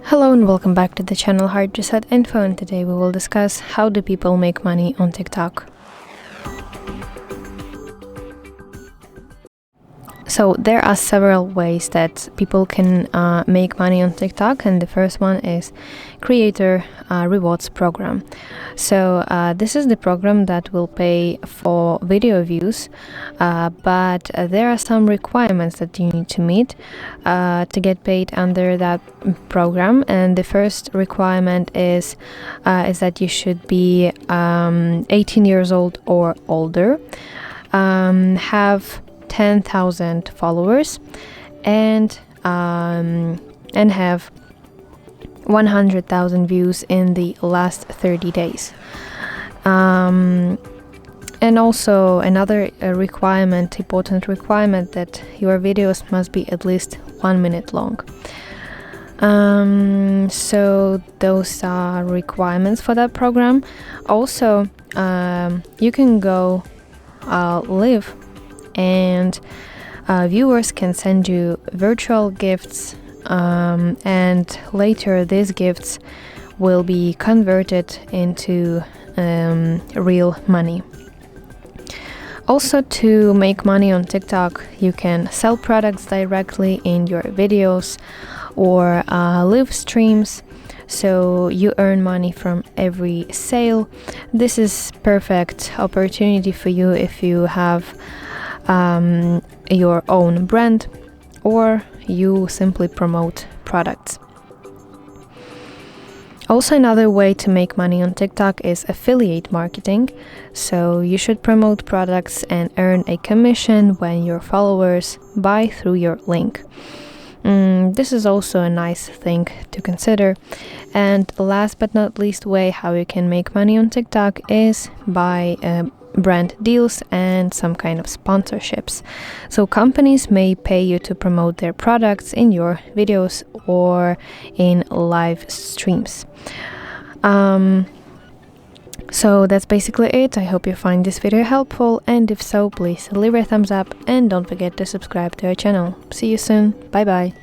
Hello and welcome back to the channel HardReset.Info, and today we will discuss how do people make money on TikTok. So there are several ways that people can make money on TikTok, and the first one is Creator Rewards Program. So this is the program that will pay for video views, but there are some requirements that you need to meet to get paid under that program. And the first requirement is that you should be 18 years old or older, have 10,000 followers, and have 100,000 views in the last 30 days. And also another important requirement, that your videos must be at least 1 minute long. So those are requirements for that program. Also, you can go live, and viewers can send you virtual gifts, and later these gifts will be converted into real money. Also, to make money on TikTok, you can sell products directly in your videos or live streams, so you earn money from every sale. This is perfect opportunity for you if you have your own brand or you simply promote products. Also, another way to make money on TikTok is affiliate marketing. So you should promote products and earn a commission when your followers buy through your link. This is also a nice thing to consider. And last but not least way how you can make money on TikTok is by brand deals and some kind of sponsorships. So companies may pay you to promote their products in your videos or in live streams. So that's basically it. I hope you find this video helpful, and if so, please leave a thumbs up and don't forget to subscribe to our channel. See you soon. Bye bye.